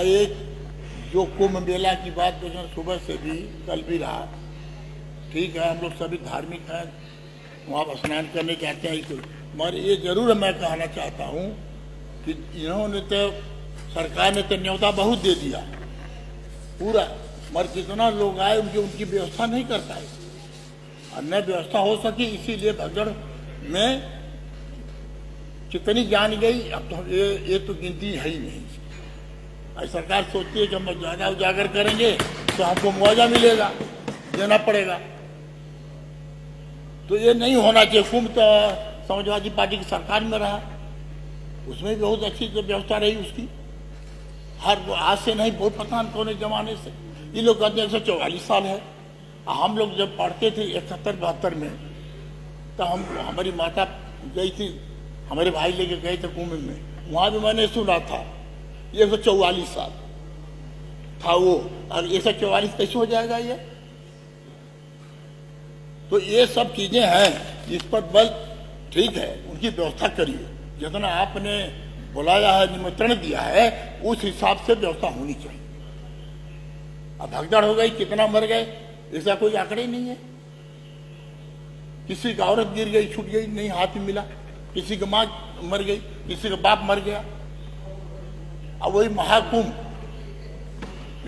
एक जो कुंभ मेला की बात तो सुबह से भी कल भी रहा, ठीक है, हम लोग सभी धार्मिक हैं, वहाँ स्नान करने जाते हैं, मगर ये जरूर मैं कहना चाहता हूँ कि इन्होंने तो सरकार ने तो न्योता बहुत दे दिया पूरा, मगर कितना लोग आए उनकी व्यवस्था नहीं कर पाए और न व्यवस्था हो सकी, इसीलिए भगदड़ में कितनी जान गई अब तो ये तो गिनती है ही नहीं। और सरकार सोचती है कि हम ज़्यादा उजागर करेंगे तो हमको मुआवजा मिलेगा, देना पड़ेगा, तो ये नहीं होना चाहिए। कुंभ तो समाजवादी पार्टी की सरकार में रहा, उसमें भी बहुत अच्छी व्यवस्था रही उसकी, हर आज से नहीं, बहुत पता नहीं कौन जमाने से। ये लोग कहते हैं 144 साल है। हम लोग जब पढ़ते थे 71-72 में, तो हमारी माता गई थी, हमारे भाई लेके गए थे कुंभ में, वहाँ भी मैंने सुना था 144 साल था वो, और 144 कैसे हो जाएगा ये? तो ये सब चीजें हैं, इस पर बल ठीक है, उनकी व्यवस्था करिए, जितना आपने बुलाया है, निमंत्रण दिया है, उस हिसाब से व्यवस्था होनी चाहिए। अब भगदड़ हो गई, कितना मर गए, ऐसा कोई आंकड़े नहीं है। किसी की औरत गिर गई, छूट गई, नहीं हाथ में मिला, किसी की माँ मर गई, किसी का बाप मर गया। अब वही महाकुंभ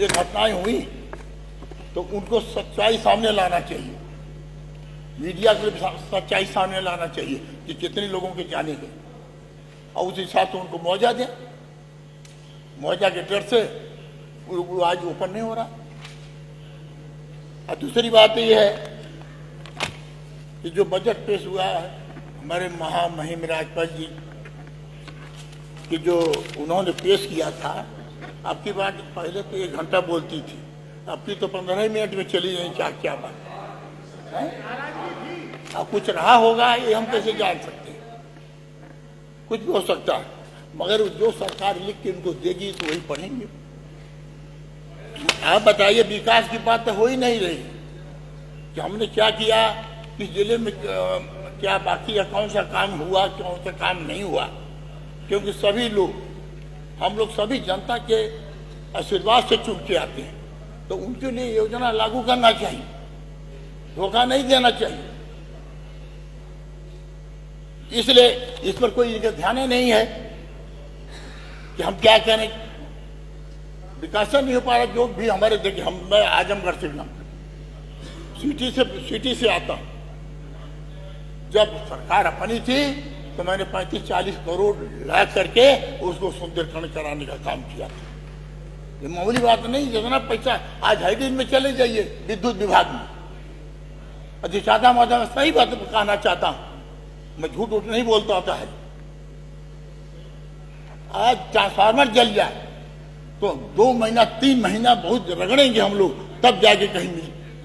ये घटनाएं हुई तो उनको सच्चाई सामने लाना चाहिए, मीडिया को सच्चाई सामने लाना चाहिए कि कितने लोगों के जाने गए, और उस हिसाब से उनको मुआवजा दें। मुआवजा के डर से वो आज ओपन नहीं हो रहा। और दूसरी बात यह है कि जो बजट पेश हुआ है हमारे महामहिम राज्यपाल जी कि जो उन्होंने पेश किया था, अब की बात पहले तो 1 घंटा बोलती थी, अब की तो 15 मिनट में चली गई, क्या बात है? अब कुछ रहा होगा ये हम कैसे जान सकते हैं? कुछ भी हो सकता है, मगर जो सरकार लिख के उनको देगी तो वही पढ़ेंगे। आप बताइए, विकास की बात तो हो ही नहीं रही कि हमने क्या किया, किस जिले में क्या बाकी है, कौन सा काम हुआ, कौन सा काम नहीं हुआ, क्योंकि सभी लोग, हम लोग सभी जनता के आशीर्वाद से चुन के आते हैं, तो उनके लिए योजना लागू करना चाहिए, धोखा नहीं देना चाहिए। इसलिए इस पर कोई ध्यान नहीं है कि हम क्या करें, विकास नहीं हो पा रहा। जो भी हमारे देखिए, मैं आजमगढ़ से सिटी से आता हूं, जब सरकार अपनी थी तो मैंने 35-40 करोड़ ला करके उसको सुंदरीकरण कराने का काम किया था। ये मामूली बात नहीं, जितना पैसा आज हाईडीन में चले जाइए विद्युत विभाग में, अधिष्ठाता महोदय मैं सही बात कहना चाहता हूं, मैं झूठ उठ नहीं बोलता होता है। आज ट्रांसफार्मर जल जाए तो 2 महीना 3 महीना बहुत रगड़ेंगे हम लोग, तब जाके कहीं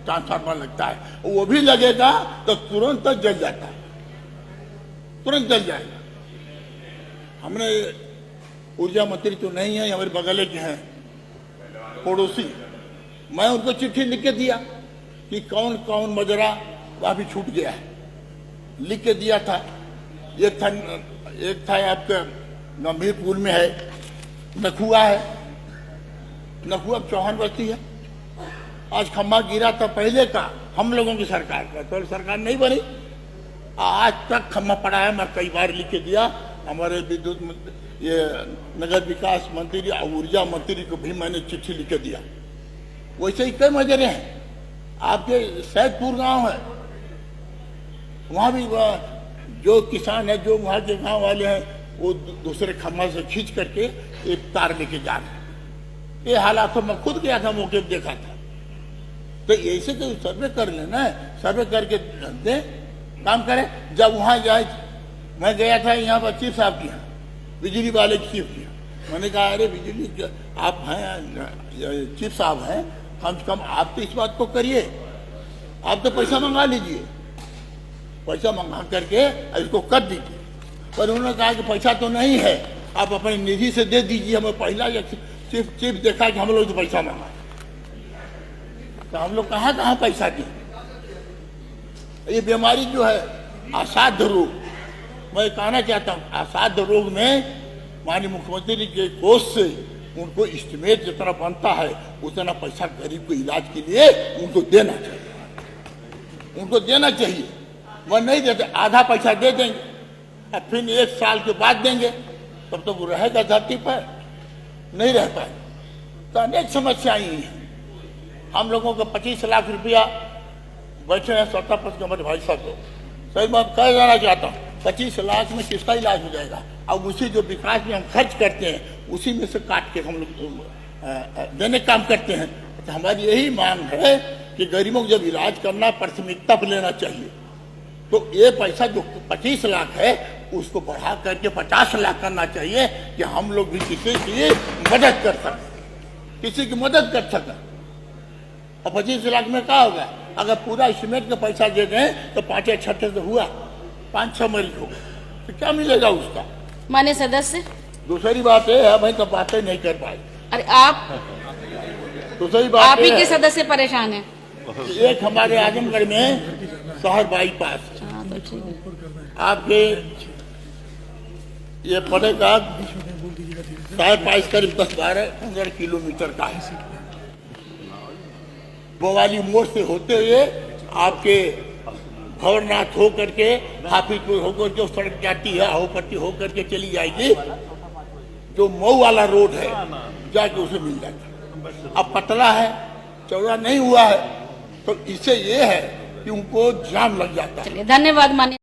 ट्रांसफार्मर लगता है, वो भी लगेगा तो तुरंत जल जाता है, तुरंत जल जाएगा। हमने ऊर्जा मंत्री तो नहीं है, हमारे बगल के हैं पड़ोसी, मैं उनको चिट्ठी लिख के दिया कि कौन कौन मजरा वहां भी छूट गया है, लिख के दिया था। एक था आपका गंभीरपुर में है, नखुआ है, नखुआ चौहान बस्ती है। आज खम्मा गिरा था पहले का, हम लोगों की सरकार का, तो सरकार नहीं बनी, आज तक खम्मा पड़ा है। मैं कई बार लिख के दिया, हमारे विद्युत ये नगर विकास मंत्री और ऊर्जा मंत्री को भी मैंने चिट्ठी लिख के दिया। वैसे ही कई मजरे हैं, आपके सैदपुर गांव है, वहां भी जो किसान है, जो वहां के गांव वाले हैं, वो दूसरे खम्मा से खींच करके एक तार लेके जा रहे हैं। ये हालात तो मैं खुद गया था, मौके पर देखा था। तो ऐसे तो सर्वे कर लेना है, सर्वे करके दे, काम करें। जब वहां जाए, मैं गया था यहाँ पर चीफ साहब की, बिजली वाले चीफ की, मैंने कहा अरे बिजली आप हैं, चीफ साहब हैं, कम से कम आप तो इस बात को करिए, आप तो पैसा मंगा लीजिए, पैसा मंगा करके इसको कर दीजिए। पर उन्होंने कहा कि पैसा तो नहीं है, आप अपनी निधि से दे दीजिए। हमें पहला चीफ देखा कि हम लोग तो पैसा मांगा, तो हम लोग कहाँ पैसा दिए। ये बीमारी जो है असाध्य रोग, मैं कहना चाहता हूँ, असाध्य रोग में माननीय मुख्यमंत्री के कोष से उनको इस्टीमेट जितना बनता है उतना पैसा गरीब को इलाज के लिए उनको देना चाहिए, उनको देना चाहिए। वह नहीं देते, आधा पैसा दे देंगे और फिर 1 साल के बाद देंगे, तब तो वो रहेगा धरती पर, नहीं रह पाए। तो अनेक समस्याएं हैं। हम लोगों को 25 लाख रुपया बैठे हैं सत्ता पक्ष के हमारे भाई साहब को, सही मैं कह जाना चाहता हूँ, 25 लाख में किसका इलाज हो जाएगा? अब उसी जो विकास में हम खर्च करते हैं उसी में से काट के हम लोग देने काम करते हैं। तो हमारी यही मांग है कि गरीबों को जब इलाज करना प्राथमिकता पर लेना चाहिए, तो ये पैसा जो 25 लाख है उसको बढ़ा करके 50 लाख करना चाहिए कि हम लोग भी किसी की मदद कर सकें, किसी की मदद कर सकें। और 25 लाख में क्या होगा? अगर पूरा इस्टीमेट का पैसा दे दें तो 5-6 से हुआ, 5-6 मरीज हो गए, तो क्या मिलेगा उसका? माननीय सदस्य, दूसरी बात है भाई, तो बातें नहीं कर पाए। अरे आप दूसरी बात आप ही के सदस्य परेशान हैं। एक हमारे आजमगढ़ में शहर बाईपास तो ठीक है। आपके ये पड़ेगा शायद 22 करीब 10-12 किलोमीटर का है। बोवाली मोड़ से होते हुए आपके भवरनाथ हो करके हाफिजपुर होकर के सड़क जाती है, ahoपट्टी हो करके चली जाएगी, जो मऊ वाला रोड है जाके उसे मिल जाएगा। अब पतला है, चौड़ा नहीं हुआ है, तो इससे ये है कि उनको जाम लग जाता है। धन्यवाद माननीय